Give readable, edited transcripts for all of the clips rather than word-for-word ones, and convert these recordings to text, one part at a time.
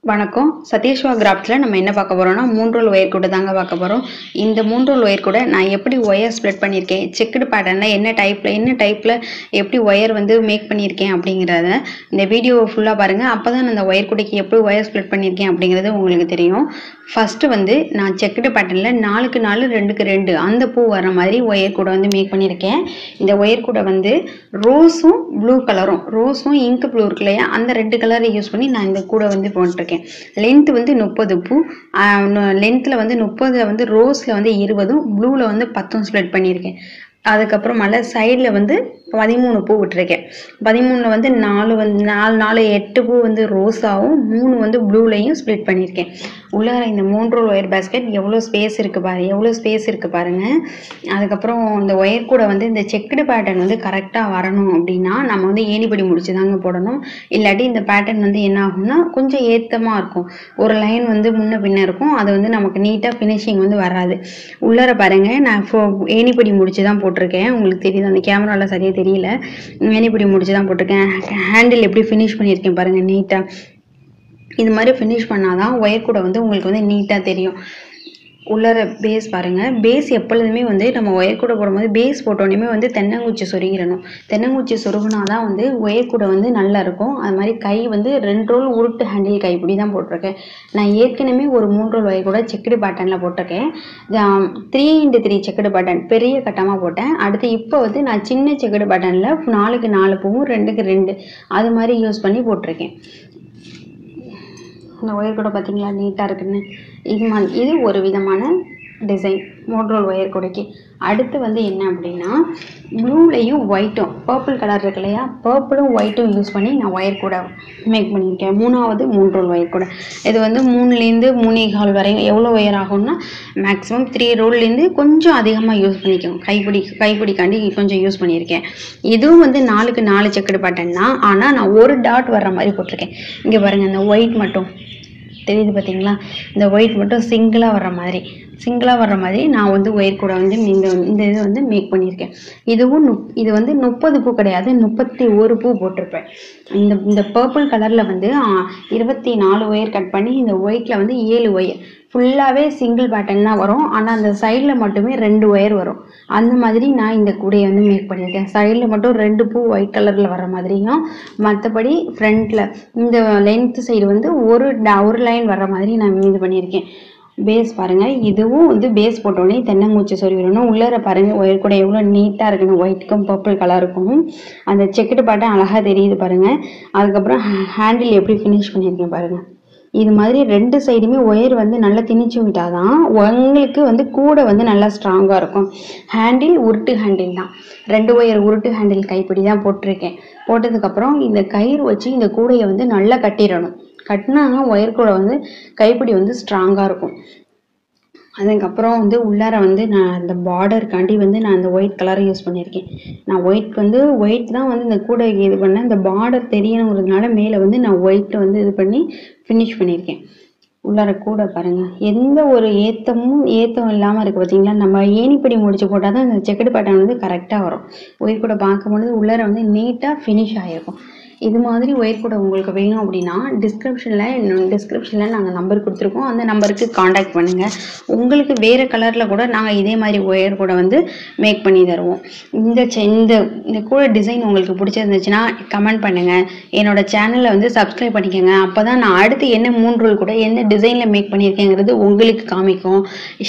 வணக்கம். சதீஷ்வா கிராஃப்ட்ல நம்ம என்ன பார்க்க போறோம்னா, 3 ரோல் ஒயர் கூட தாங்க பார்க்க போறோம். இந்த 3 ரோல் ஒயர் கூட நான் எப்படி ஒயர் ஸ்ப்ளிட் பண்ணியிருக்கேன், செக்குடு பேட்டர்ன்ல என்ன டைப்ல எப்படி ஒயர் வந்து மேக் பண்ணியிருக்கேன் அப்படிங்கிறத இந்த வீடியோவை ஃபுல்லாக பாருங்க. அப்பதான் அந்த ஒயர் கூடைக்கு எப்படி ஒயர் ஸ்ப்ளிட் பண்ணியிருக்கேன் அப்படிங்கிறது உங்களுக்கு தெரியும். ஃபர்ஸ்ட் வந்து நான் செக்குடு பேட்டர்ன்ல 4க்கு 4 2க்கு 2 அந்த பூ வர மாதிரி ஒயர் கூட வந்து மேக் பண்ணியிருக்கேன். இந்த ஒயர் கூட வந்து ரோஸும் ப்ளூ கலரும், ரோஸும் இங்க் ப்ளூ இருக்கு இல்லையா, அந்த 2 கலரை யூஸ் பண்ணி நான் இந்த கூட வந்து போட்டிருக்கேன். லென்த் வந்து 30 பூ, லென்த்ல வந்து 30ல வந்து ரோஸ்ல வந்து 20, ப்ளூல வந்து 10 ஸ்ப்ளிட் பண்ணியிருக்கேன். அதுக்கப்புறமால சைடில் வந்து 13 பூ விட்டுருக்கேன். 13ல் வந்து 4 8 பூ வந்து ரோஸாகவும் 3 வந்து ப்ளூலையும் ஸ்ப்ளிட் பண்ணியிருக்கேன். உள்ளார இந்த 3 ரோல் ஒயர் பேஸ்கெட் எவ்வளோ ஸ்பேஸ் இருக்குது பாருங்க. அதுக்கப்புறம் இந்த ஒயர் கூட வந்து இந்த செக்குடு பேட்டர்ன் வந்து கரெக்டாக வரணும் அப்படின்னா நம்ம வந்து ஏணிப்படி முடிச்சு தாங்க போடணும். இல்லாட்டி இந்த பேட்டர்ன் வந்து என்ன ஆகும்னா கொஞ்சம் ஏத்தமாக இருக்கும், ஒரு லைன் வந்து முன்ன பின்ன இருக்கும், அது வந்து நமக்கு நீட்டாக ஃபினிஷிங் வந்து வராது. உள்ளார பாருங்க, நான் ஏணிப்படி முடிச்சு தான் போட்டிருக்கேன். உங்களுக்கு தெரியுது, அந்த கேமராவில் சரியாக தெரியல, ஏணிப்படி முடிச்சு தான் போட்டிருக்கேன். ஹேண்டில் எப்படி ஃபினிஷ் பண்ணியிருக்கேன் பாருங்க நீட்டாக. இது மாதிரி ஃபினிஷ் பண்ணாதான் ஒயர் கூட வந்து உங்களுக்கு வந்து நீட்டாக தெரியும். உள்ளார பேஸ் பாருங்க. பேஸ் எப்பொழுதுமே வந்து நம்ம ஒயர் கூட போடும்போது பேஸ் போட்டோன்னே வந்து தென்னங்குச்சி சொருகிடணும். தென்னங்குச்சி சொருகுனாதான் வந்து ஒயர் கூட வந்து நல்லா இருக்கும். அது மாதிரி கை வந்து 2 ரோல் உருட்டு ஹேண்டில் கைப்பிடி தான் போட்டிருக்கேன். நான் ஏற்கனவே ஒரு 3 ரோல் ஒயர் கூட செக்குடு பேட்டர்னில் போட்டிருக்கேன். 3x3 செக்குடு பேட்டர்ன் பெரிய கட்டமாக போட்டேன். அடுத்து இப்போ வந்து நான் சின்ன செக்குடு பேட்டர்னில் 4க்கு 4 பூவும் 2க்கு 2 அது மாதிரி யூஸ் பண்ணி போட்டிருக்கேன். இந்த ஒயர் கூட பார்த்தீங்களா நீட்டாக இருக்குன்னு. இது ஒரு விதமான டிசைன் 3 ரோல் ஒயர் கூடைக்கு. அடுத்து வந்து என்ன அப்படின்னா, ப்ளூலையும் ஒயிட்டும், பர்பிள் கலர் இருக்கு இல்லையா, பர்பிளும் ஒயிட்டும் யூஸ் பண்ணி நான் ஒயர் கூட மேக் பண்ணியிருக்கேன். 3 ரோல் ஒயர் கூட. இது வந்து 3லேருந்து 3.25 வரையும் எவ்வளோ ஒயர் ஆகும்னா மேக்ஸிமம் 3 ரோல்லேருந்து கொஞ்சம் அதிகமாக யூஸ் பண்ணிக்கோங்க. கைப்பிடிக்காண்டி கொஞ்சம் யூஸ் பண்ணியிருக்கேன். இதுவும் வந்து 4க்கு 4 செக்குடு பேட்டர்ன் தான், ஆனால் நான் ஒரு டாட் வர்ற மாதிரி போட்டிருக்கேன். இங்கே பாருங்கள், இந்த ஒயிட் மட்டும் தெரியுது பார்த்தீங்களா, இந்த ஒயிட் மட்டும் சிங்கிளாக வர்ற மாதிரி நான் வந்து ஒயர் கூட வந்து இந்த இது வந்து மேக் பண்ணியிருக்கேன். இது வந்து 30 பூ கிடையாது, 31 பூ போட்டிருப்பேன். இந்த பர்பிள் கலரில் வந்து 24 ஒயர் கட் பண்ணி இந்த ஒயிட்டில் வந்து 7 ஒயர் ஃபுல்லாகவே சிங்கிள் பேட்டர்ன் தான் வரும். ஆனால் அந்த சைடில் மட்டுமே 2 ஒயர் வரும். அந்த மாதிரி நான் இந்த கூடையை வந்து மேக் பண்ணியிருக்கேன். சைடில் மட்டும் 2 பூ ஒயிட் கலரில் வர மாதிரியும், மற்றபடி ஃப்ரண்ட்டில் இந்த லென்த் சைடு வந்து ஒரு லைன் வர்ற மாதிரி நான் இது பண்ணியிருக்கேன். பேஸ் பாருங்கள். இதுவும் வந்து பேஸ் போட்டோடனே தென்னங்குச்சி சொருவிடணும். உள்ளார பாருங்கள் ஒயர் கூட எவ்வளோ நீட்டாக இருக்குன்னு, ஒயிட்டுக்கும் பர்பிள் கலருக்கும் அந்த செக்குடு பேட்டர்ன் அழகாக தெரியுது பாருங்கள். அதுக்கப்புறம் ஹேண்டில் எப்படி ஃபினிஷ் பண்ணியிருக்கேன் பாருங்கள். இது மாதிரி 2 சைடுமே ஒயர் வந்து நல்லா திணிச்சு விட்டாதான் உங்களுக்கு வந்து கூட வந்து நல்லா ஸ்ட்ராங்காக இருக்கும். ஹேண்டில் உருட்டு ஹேண்டில் தான், 2 ஒயர் உருட்டு ஹேண்டில் கைப்பிடி தான் போட்டிருக்கேன். போட்டதுக்கப்புறம் இந்த கயிறு வச்சு இந்த கூடையை வந்து நல்லா கட்டிடணும். கட்டினாங்க ஒயர் கூட வந்து கைப்பிடி வந்து ஸ்ட்ராங்காக இருக்கும். அதுக்கப்புறம் வந்து உள்ளார வந்து நான் இந்த பார்டருக்காண்டி வந்து நான் இந்த ஒயிட் கலரை யூஸ் பண்ணியிருக்கேன். நான் ஒயிட் தான் வந்து இந்த கூடை இது பண்ணேன். இந்த பார்டர் தெரியணுங்கிறதுனால மேலே வந்து நான் ஒயிட் வந்து இது பண்ணி ஃபினிஷ் பண்ணியிருக்கேன். உள்ளார கூட பாருங்கள், எந்த ஒரு ஏத்தம் இல்லாமல் இருக்குது பார்த்தீங்களா. நம்ம ஏணிப்படி முடிச்சு போட்டால் தான் இந்த செக்குடு பேட்டர்ன் வந்து கரெக்டாக வரும். ஒயர் கூட பார்க்கும்பொழுது உள்ளார வந்து நீட்டாக ஃபினிஷ் ஆகிருக்கும். இது மாதிரி ஒயர் கூட உங்களுக்கு வேணும் அப்படின்னா டிஸ்கிரிப்ஷனில் நாங்கள் நம்பர் கொடுத்துருக்கோம். அந்த நம்பருக்கு காண்டாக்ட் பண்ணுங்கள். உங்களுக்கு வேறு கலரில் கூட நாங்கள் இதே மாதிரி ஒயர் கூட வந்து மேக் பண்ணி தருவோம். இந்த கூட டிசைன் உங்களுக்கு பிடிச்சிருந்துச்சுன்னா கமெண்ட் பண்ணுங்கள். என்னோடய சேனலை வந்து சப்ஸ்கிரைப் பண்ணிக்கோங்க. அப்போ தான் நான் அடுத்து என்ன 3 ரோல் கூட எந்த டிசைனில் மேக் பண்ணியிருக்கேங்கிறது உங்களுக்கு காமிக்கும்.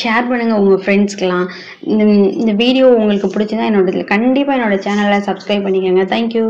ஷேர் பண்ணுங்கள் உங்கள் ஃப்ரெண்ட்ஸ்க்கெலாம். இந்த வீடியோ உங்களுக்கு பிடிச்சதா கண்டிப்பாக என்னோடய சேனலை சப்ஸ்கிரைப் பண்ணிக்கோங்க. தேங்க்யூ.